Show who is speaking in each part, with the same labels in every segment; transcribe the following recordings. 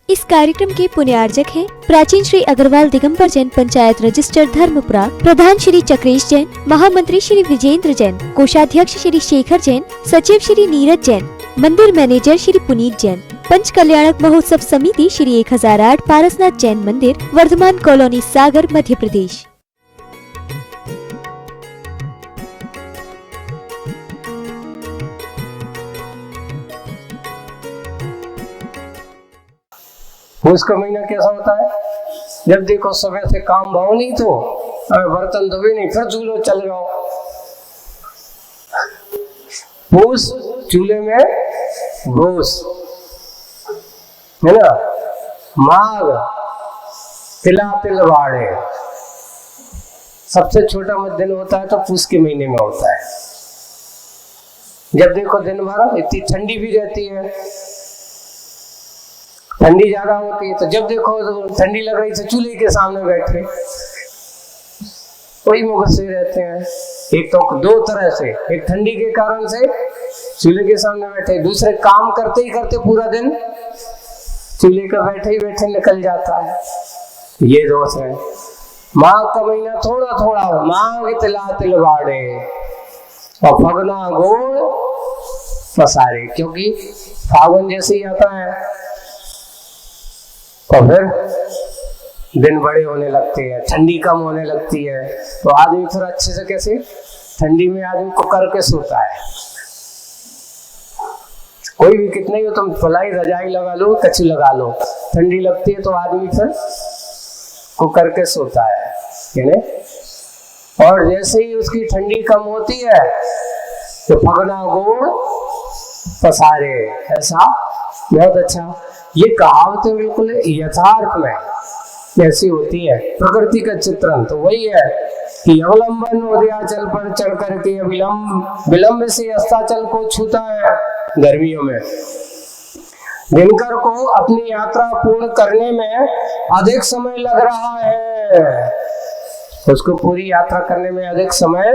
Speaker 1: इस कार्यक्रम के पुण्यार्जक हैं प्राचीन श्री अग्रवाल दिगंबर जैन पंचायत रजिस्टर धर्मपुरा, प्रधान श्री चक्रेश जैन, महामंत्री श्री विजेंद्र जैन, कोषाध्यक्ष श्री शेखर जैन, सचिव श्री नीरज जैन, मंदिर मैनेजर श्री पुनीत जैन, पंच कल्याणक महोत्सव समिति श्री 1008 पारसनाथ जैन मंदिर, वर्धमान कॉलोनी, सागर, मध्य प्रदेश।
Speaker 2: उसका महीना कैसा होता है? जब देखो सुबह से काम भाव नहीं तो अबे बर्तन धोए नहीं, फिर चूल्हे चल जाओ। पूस चूल्हे में घूस, है ना। माघ तिला तिल बाड़े, सबसे छोटा मत दिन होता है तो पूस के महीने में होता है। जब देखो दिन भर इतनी ठंडी भी रहती है, ठंडी ज्यादा होती है, तो जब देखो तो ठंडी लग रही तो चूल्हे के सामने बैठे वही मुगस्से रहते हैं। एक तो दो तरह से, एक ठंडी के कारण से चूल्हे के सामने बैठे, दूसरे काम करते ही करते पूरा दिन चूल्हे का बैठे ही बैठे निकल जाता है। ये दोष है। माघ का महीना थोड़ा थोड़ा, माघ तिला तिल बाड़े और फगना गोड़ पसारे, क्योंकि फागुन जैसे ही आता है तो फिर दिन बड़े होने लगते हैं, ठंडी कम होने लगती है, तो आदमी फिर अच्छे से कैसे ठंडी में आदमी को करके सोता है। कोई भी कितना ही हो, तुम फलाई रजाई लगा लो, कच्ची लगा लो, ठंडी लगती है तो आदमी फिर को करके सोता है। और जैसे ही उसकी ठंडी कम होती है तो फगना गोड़ पसारे, ऐसा बहुत अच्छा। ये कहावतें बिल्कुल यथार्थ में ऐसी होती है, प्रकृति का चित्रण तो वही है कि अवलंबन उदयाचल पर चढ़ करके विलंब से अस्ताचल को छूता है। गर्मियों में दिनकर को अपनी यात्रा पूर्ण करने में अधिक समय लग रहा है, उसको पूरी यात्रा करने में अधिक समय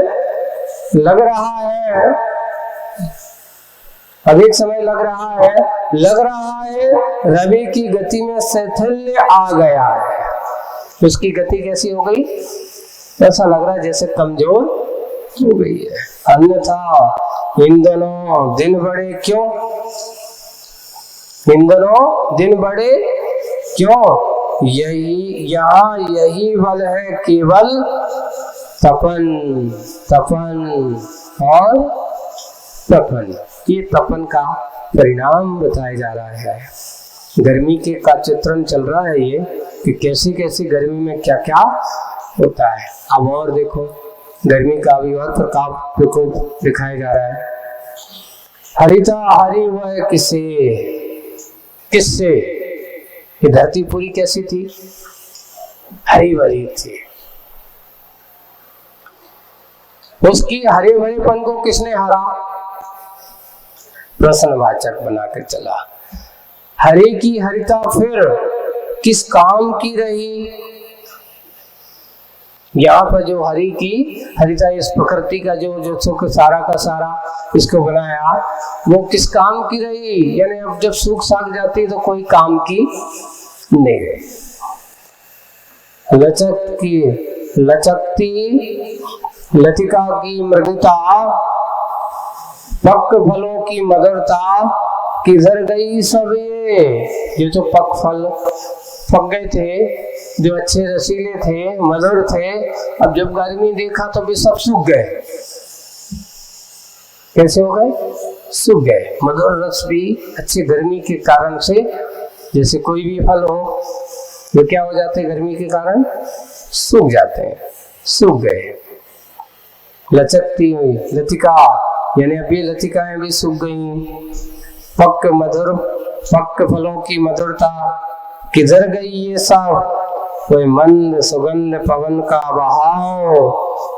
Speaker 2: लग रहा है, अधिक समय लग रहा है। रवि की गति में शैथिल्य आ गया है, उसकी गति कैसी हो गई? ऐसा लग रहा है जैसे कमजोर हो गई है। अन्यथा इन दोनों दिन बड़े क्यों? इन दोनों दिन बड़े क्यों? यही बल है केवल तपन, तपन और तपन। ये तपन का परिणाम बताया जा रहा है। गर्मी के का चित्रण चल रहा है ये कि कैसी कैसी गर्मी में क्या क्या होता है। अब और देखो गर्मी का अभी और प्रकोप दिखाया जा रहा है। हरिता हरि वह किसे, किससे? ये धरती पूरी कैसी थी? हरी भरी थी। उसकी हरे भरेपन को किसने हरा? प्रश्नवाचक बनाकर चला। हरे की हरिता फिर किस काम की रही? यहाँ पर जो हरि की हरिता, इस प्रकृति का जो सुख सारा का सारा इसको बनाया, वो किस काम की रही? यानी अब जब सूख साख जाती तो कोई काम की नहीं रही। लचकती लतिका की मृदुता, पक फलों की मधुरता किधर गई सब? ये जो पक फल पक गए थे, जो अच्छे रसीले थे, मधुर थे, अब जब गर्मी देखा तो भी सब सूख गए। कैसे हो गए? सूख गए। मधुर रस भी अच्छी गर्मी के कारण से, जैसे कोई भी फल हो जो क्या हो जाते हैं गर्मी के कारण? सूख जाते हैं, सूख गए। लचकती हुई लतिका, यानी अब ये लतिकाएं भी सूख गई। पक मधुर, पक फलों की मधुरता किधर गई? ये सब कोई मंद सुगंध पवन का बहाव,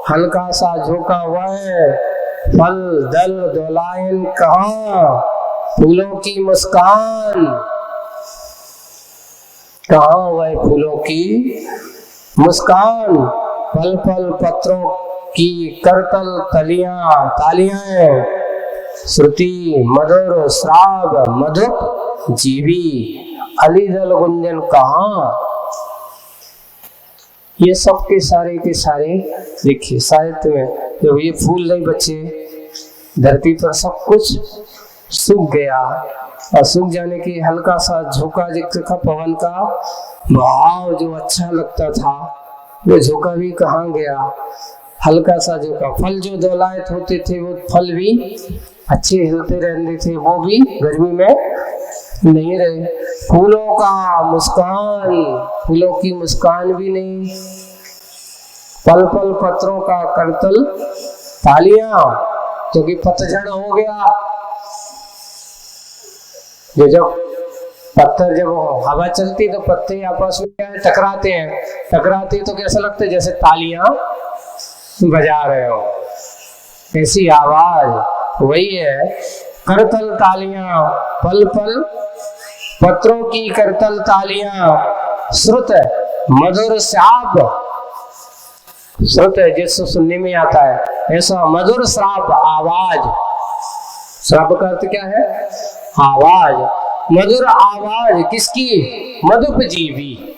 Speaker 2: हल्का सा झोंका हुआ है, फल दल दोलायन कहाँ? फूलों की मुस्कान कहाँ? वह फूलों की मुस्कान, पल पल पत्रों की करतल तालियां, श्रुति मधुर श्राव मधुर जीवी, अली दल गुंजन कहाँ। ये सब के सारे देखिए साहित्य में जब ये फूल नहीं बचे, धरती पर सब कुछ सूख गया और सूख जाने की हल्का सा झोंका दिखा पवन का भाव जो अच्छा लगता था, वो झोंका भी कहाँ गया। हल्का सा झोंका, फल जो दौलायत होते थे वो फल भी अच्छे हिलते रहते थे, वो भी गर्मी में नहीं रहे। फूलों का मुस्कान, फूलों की मुस्कान भी नहीं। पल पल पत्रों का करतल तालियां, क्योंकि पतझड़ हो गया। जब पत्थर जब हवा चलती तो पत्ते आपस में टकराते हैं, टकराते तो कैसा लगता है जैसे तालियां बजा रहे हो, ऐसी आवाज वही है। करतल तालियां, पल पल पत्रों की करतल तालियां, श्रुत मधुर श्राप, श्रुत है जिससे सुनने में आता है, ऐसा मधुर श्राप आवाज। श्राप का अर्थ क्या है? आवाज। मधुर आवाज किसकी? मधुपजीवी।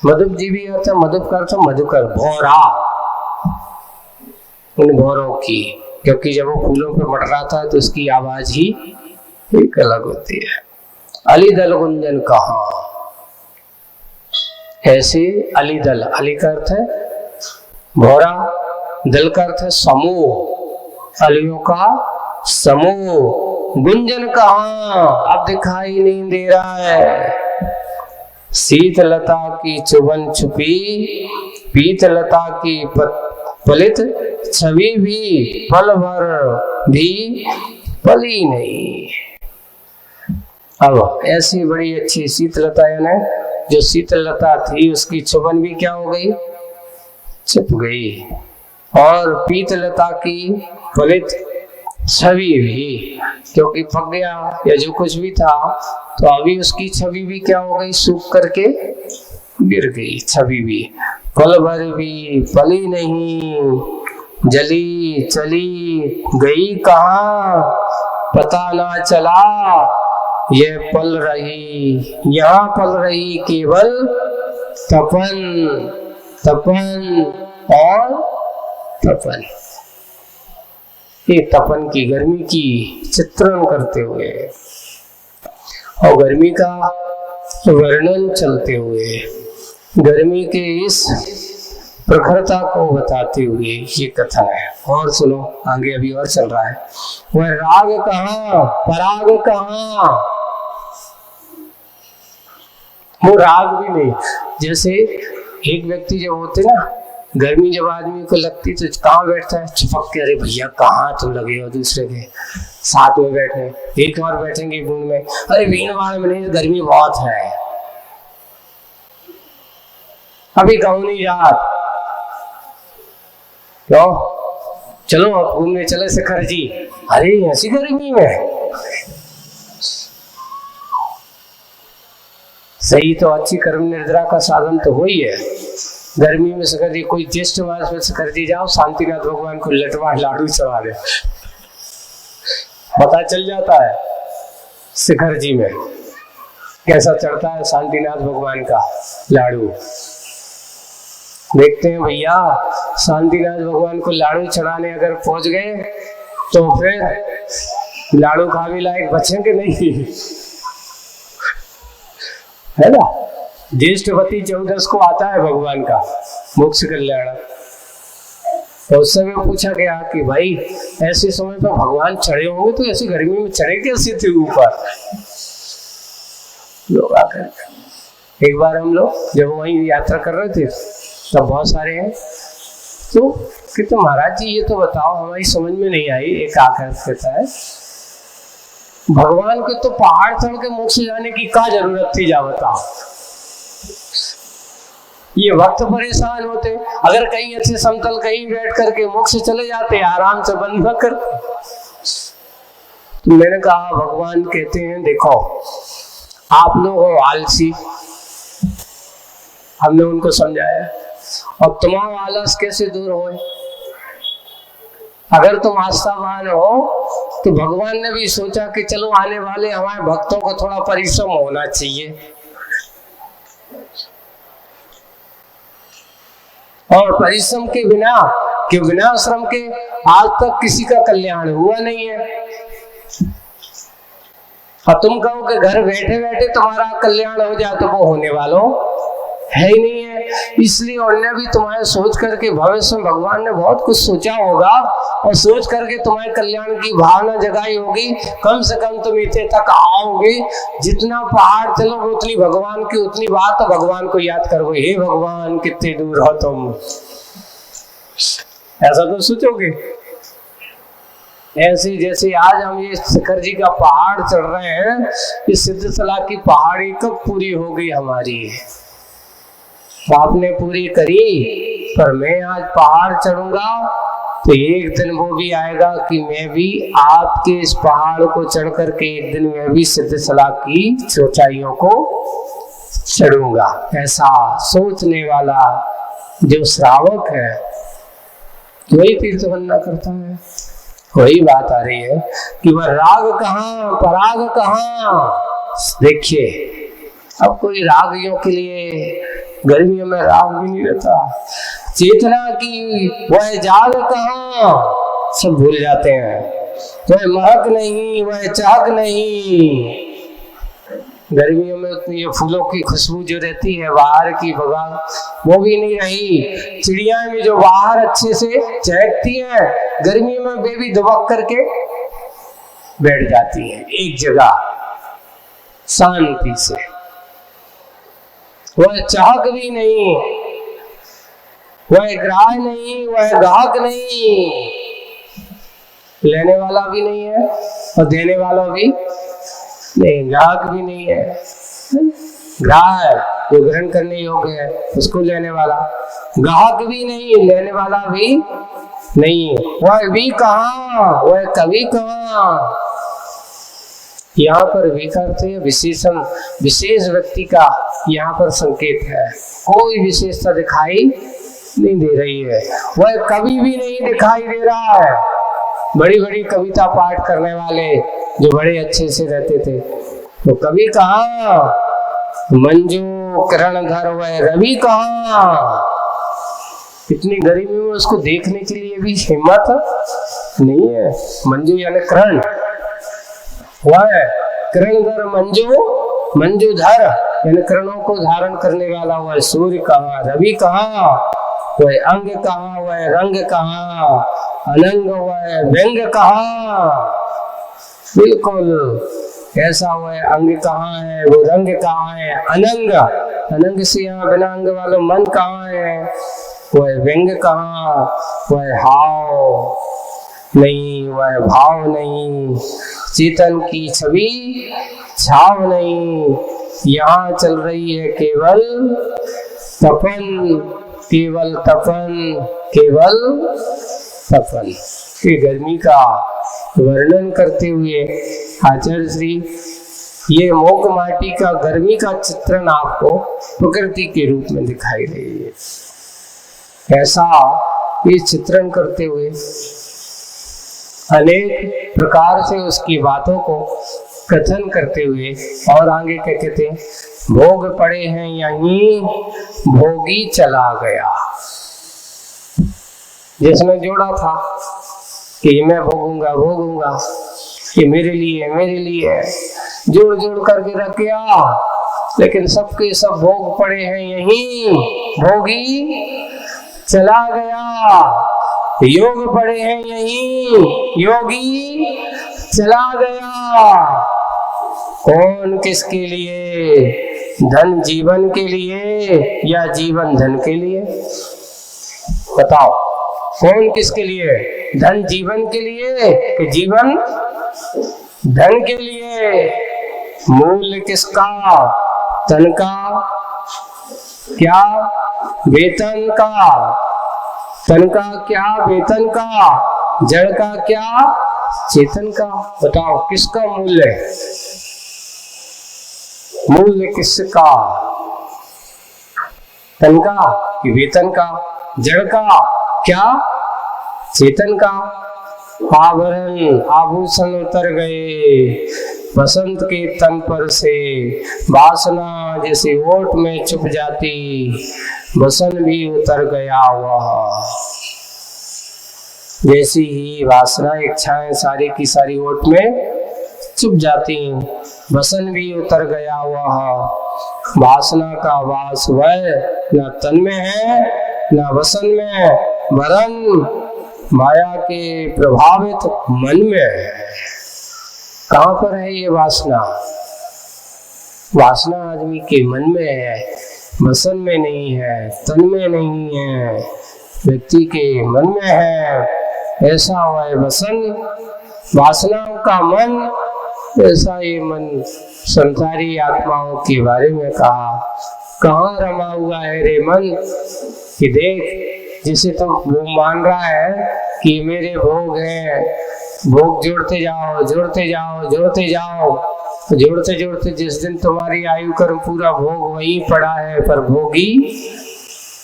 Speaker 2: मधुपजीवी अर्थ, मधुप का अर्थ मधुकर, भौरा, उन भौरों की, क्योंकि जब वो फूलों पर मंडराता है तो उसकी आवाज ही एक अलग होती है। अली दल गुंजन कहाँ, ऐसे अली दल, अली का अर्थ है भौरा, दल का अर्थ है समूह, अलियों का समूह। गुंजन कहाँ, अब दिखाई नहीं दे रहा है। शीतलता की चुभन छुपी, पीतलता की पलित छवि भी पल भर भी पली नहीं। अब ऐसी बड़ी अच्छी शीतलता है ना, जो शीतलता थी उसकी चुभन भी क्या हो गई? छिप गई। और पीतलता की फलित छवि भी, क्योंकि पक गया या जो कुछ भी था तो अभी उसकी छवि भी क्या हो गई? सूख करके गिर गई छवि भी। पल भर भी पली नहीं, जली चली गई कहाँ, पता ना चला ये पल रही, यहाँ पल रही केवल तपन, तपन और तपन। ये तपन की, गर्मी की चित्रण करते हुए और गर्मी का वर्णन चलते हुए, गर्मी के इस प्रखरता को बताते हुए ये कथन है। और सुनो आगे, अभी और चल रहा है। वह राग कहाँ, पराग कहाँ, वो राग भी नहीं। जैसे एक व्यक्ति जब होते ना, गर्मी जब आदमी को लगती तो कहाँ बैठता है? चिपक के, अरे भैया कहाँ तुम लगे हो दूसरे के साथ में बैठे, एक बार बैठेंगे बूंद में, अरे भीड़-भाड़ में नहीं, गर्मी बहुत है, अभी कहूँ नहीं जात, क्यों? चलो अब घूमने चले शिखर जी, अरे ऐसी गर्मी में। सही तो अच्छी कर्म निद्रा का साधन तो वही है। गर्मी में शिखर जी, कोई ज्येष्ठ मास में शिखर जी जाओ, शांतिनाथ भगवान को लटवा लाडू चढ़ा दे, पता चल जाता है शिखर जी में कैसा चढ़ता है शांतिनाथ भगवान का लाडू। देखते हैं भैया, शांतिनाथ भगवान को लाडू चढ़ाने अगर पहुंच गए तो फिर लाडू खा भी लायक बचेंगे नहीं, है ना। ज्येष्ठपति 14 को आता है भगवान का मोक्ष कल्याण, तो उस समय पूछा गया कि भाई ऐसे समय पर भगवान चढ़े होंगे तो ऐसी गर्मी में चढ़े कैसे थे ऊपर? लोग आकर, एक बार हम लोग जब वहीं यात्रा कर रहे थे तब बहुत सारे हैं तो कहते महाराज जी ये तो बताओ, हमारी समझ में नहीं आई। एक आकर कहता है भगवान के तो पहाड़ चढ़ के मोक्ष जाने की क्या जरूरत थी, जा बताओ। ये वक्त परेशान होते, अगर कहीं अच्छे समतल कहीं बैठ करके मोक्ष चले जाते, आराम से बंद न करते। तो मैंने कहा भगवान कहते हैं देखो आप लोग हो आलसी, हमने उनको समझाया, और तुम्हारा आलस कैसे दूर हो? अगर तुम आस्थावान हो तो भगवान ने भी सोचा कि चलो आने वाले हमारे भक्तों को थोड़ा परिश्रम होना चाहिए, और परिश्रम के बिना, कि बिना श्रम के आज तक किसी का कल्याण हुआ नहीं है। और तुम कहो कि घर बैठे बैठे तुम्हारा कल्याण हो जाए, तो वो होने वालों है ही नहीं है। इसलिए उन्होंने भी तुम्हारे सोच करके, भविष्य में भगवान ने बहुत कुछ सोचा होगा और सोच करके तुम्हारे कल्याण की भावना जगाई होगी। कम से कम तुम इतने तक आओगे, जितना पहाड़ चलोगे उतनी भगवान की उतनी बात, तो भगवान को याद करोगे, हे भगवान कितने दूर हो तुम, ऐसा तो सोचोगे। ऐसे जैसे आज हम ये शिखर जी का पहाड़ चढ़ रहे हैं, इस सिद्धसला की पहाड़ी कब पूरी होगी हमारी, आपने पूरी करी, पर मैं आज पहाड़ चढ़ूंगा तो एक दिन वो भी आएगा कि मैं भी आपके इस पहाड़ को चढ़ करके एक दिन मैं भी सिद्धसला की ऊंचाइयों को चढ़ूंगा। ऐसा सोचने वाला जो श्रावक है वही तीर्थ बनना करता है। वही बात आ रही है कि वह राग कहाँ पराग कहाँ। देखिए अब कोई रागियों के लिए गर्मियों में राग भी नहीं रहता, चेतना की वह जाग कहाँ, सब भूल जाते हैं। वह महक नहीं, वह चाक नहीं। गर्मियों में उतनी ये फूलों की खुशबू जो रहती है बाहर की बगान, वो भी नहीं रही। चिड़िया में जो बाहर अच्छे से चहकती है, गर्मियों में वे भी दुबक करके बैठ जाती है एक जगह शांति से। वह चाहक भी नहीं, वह ग्राह नहीं, वह गाहक नहीं, लेने वाला भी नहीं है और देने वाला भी नहीं, ग्राहक भी नहीं है। ग्राह है जो ग्रहण करने योग्य है, उसको लेने वाला, ग्राहक भी नहीं, लेने वाला भी नहीं। वह भी कहाँ, वह कभी कहाँ। यहाँ पर विकर्त विशेषण विशेष व्यक्ति का यहाँ पर संकेत है, कोई विशेषता दिखाई नहीं दे रही है। वह कभी भी नहीं दिखाई दे रहा है। बड़ी बड़ी कविता पाठ करने वाले जो बड़े अच्छे से रहते थे, तो कभी कहाँ, मंजू किरणधर वह रवि कहाँ। इतनी गर्मी में उसको देखने के लिए भी हिम्मत नहीं है। मंजू यानी किरण, वह किरणधर मंजू, मंजूधर यानी किरणों को धारण करने वाला वह सूर्य कहाँ, रवि कहाँ, वह अंग कहाँ, वह रंग कहाँ, अनंग वह व्यंग कहाँ। बिल्कुल ऐसा वह अंग कहाँ है, वो रंग कहाँ है, अनंग, अनंग से यहाँ बिना अंग वाला मन कहाँ है, वह व्यंग कहाँ, वह हाव नहीं, वह भाव नहीं, चेतन की छवि छाव नहीं। यहाँ चल रही है केवल तपन, केवल तपन, केवल तपन। की गर्मी का वर्णन करते हुए आचार्य श्री ये मोक माटी का गर्मी का चित्रण आपको प्रकृति के रूप में दिखाई रही है। ऐसा ये चित्रण करते हुए अनेक प्रकार से उसकी बातों को कथन करते हुए और आगे क्या कहते हैं, भोग पड़े हैं यहीं भोगी चला गया। जिसने जोड़ा था कि मैं भोगूंगा भोगूंगा, ये मेरे लिए जोड़ जोड़ करके रख गया, लेकिन सबके सब भोग पड़े हैं यहीं भोगी चला गया। योग पड़े हैं यहीं योगी चला गया। कौन किसके लिए, धन जीवन के लिए या जीवन धन के लिए? बताओ कौन किसके लिए, धन जीवन के लिए कि जीवन धन के लिए? मूल्य किसका, धन का क्या वेतन का, तन का क्या वेतन का, जड़ का क्या चेतन का? बताओ किसका मूल्य, मूल्य किसका, तन का कि वेतन का, जड़ का क्या चेतन का? आभरण आभूषण उतर गए, बसंत के तन पर से वासना जैसे ओट में छुप जाती, बसन भी उतर गया वह। जैसी ही वासना इच्छाएं सारी की सारी ओट में छुप जाती, बसन भी उतर गया वह। वासना का वास वह न तन में है न वसन में, वरन माया के प्रभावित मन में है। कहाँ पर है ये वासना? वासना आदमी के मन में है, वसन में नहीं है, तन में नहीं है, व्यक्ति के मन में है। ऐसा हुआ है वसन, वासनाओं का मन, ऐसा ये मन संसारी आत्माओं के बारे में कहा। कहाँ रमा हुआ है रे मन कि देख, जिसे तो वो मान रहा है कि मेरे भोग हैं, भोग जोड़ते जाओ जोड़ते जाओ जोड़ते जाओ, जोड़ते जोड़ते जिस दिन तुम्हारी आयु कर्म पूरा भोग वही पड़ा है, पर भोगी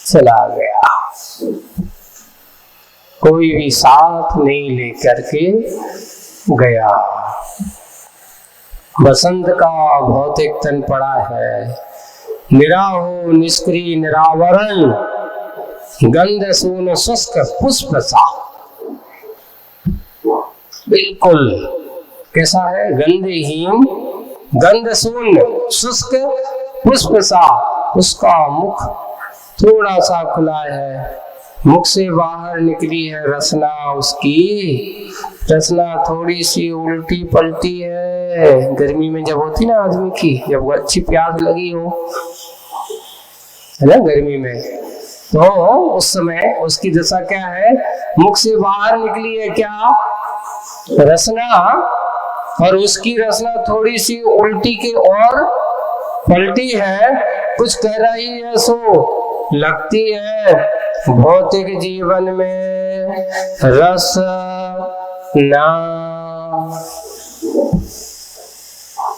Speaker 2: चला गया, कोई भी साथ नहीं लेकर के गया। बसंत का भौतिक तन पड़ा है, निराहो निष्क्रिय निरावरण, गंध सून शुष्क पुष्प सा। बिल्कुल कैसा है? गंधहीन गंध सून शुष्क पुष्प सा। उसका मुख थोड़ा सा खुला है, मुख से बाहर निकली है रसना, उसकी रसना थोड़ी सी उल्टी पलटी है। गर्मी में जब होती ना आदमी की, जब अच्छी प्यास लगी हो है ना गर्मी में, तो उस समय उसकी दशा क्या है? मुख से बाहर निकली है क्या? रसना, और उसकी रसना थोड़ी सी उल्टी की ओर पलटी है, कुछ कह रही है सो लगती है। भौतिक जीवन में रस ना,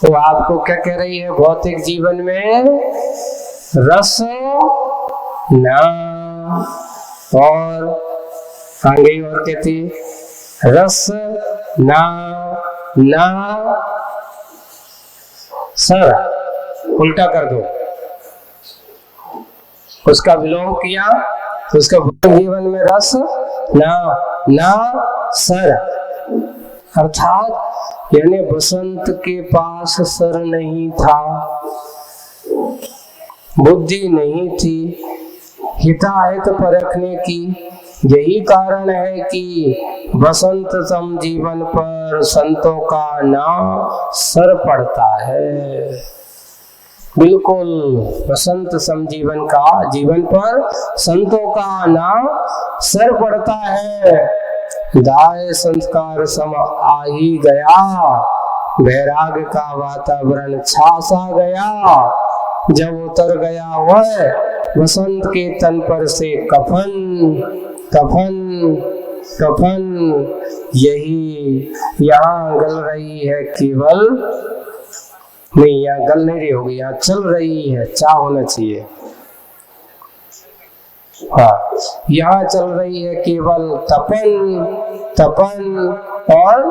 Speaker 2: तो आपको क्या कह रही है? भौतिक जीवन में रस ना, और आगे और कहती रस ना ना सर, उल्टा कर दो, उसका विलोम किया तो उसका जीवन में रस ना ना सर, अर्थात यानी बसंत के पास सर नहीं था, बुद्धि नहीं थी हिताहित परखने की। यही कारण है कि बसंत सम जीवन पर संतों का नाम सर पड़ता है। बिल्कुल बसंत सम जीवन का, जीवन पर संतों का नाम सर पड़ता है। दाय संस्कार सम आ ही गया, वैराग्य का वातावरण छा सा गया, जब उतर गया वह बसंत के तन पर से कफन कफन कफन। यही यहाँ गल रही है केवल, नहीं यहाँ गल नहीं रही होगी, यहाँ चल रही है, चाह होना चाहिए। हाँ, यहाँ चल रही है केवल तपन तपन और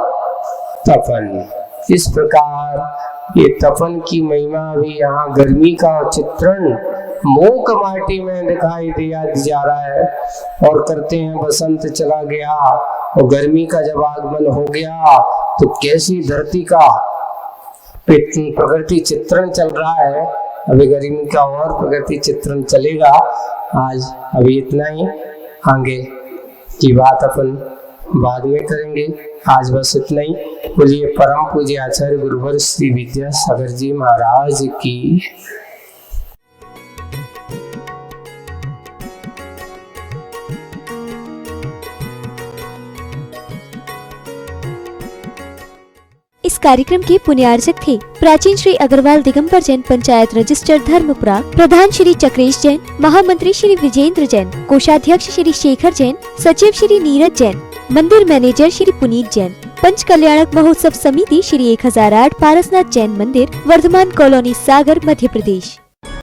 Speaker 2: तपन। इस प्रकार ये तपन की महिमा भी यहाँ गर्मी का चित्रण मूक माटी में दिखाई दिया जा रहा है। और करते हैं बसंत चला गया और गर्मी का जब आगमन हो गया तो कैसी धरती का प्रकृति चित्रण चल रहा है। अभी गर्मी का और प्रकृति चित्रण चलेगा। आज अभी इतना ही, आगे की बात अपन बाद में करेंगे। आज बस इतना ही। बोलिए परम पूज्य आचार्य गुरुवर श्री विद्यासागर जी महाराज की।
Speaker 1: इस कार्यक्रम के पुण्यार्चक थे प्राचीन श्री अग्रवाल दिगंबर जैन पंचायत रजिस्टर धर्मपुरा, प्रधान श्री चक्रेश जैन, महामंत्री श्री विजेंद्र जैन, कोषाध्यक्ष श्री शेखर जैन, सचिव श्री नीरज जैन, मंदिर मैनेजर श्री पुनीत जैन, पंच कल्याणक महोत्सव समिति श्री 1008 पारसनाथ जैन मंदिर, वर्धमान कॉलोनी, सागर, मध्य प्रदेश।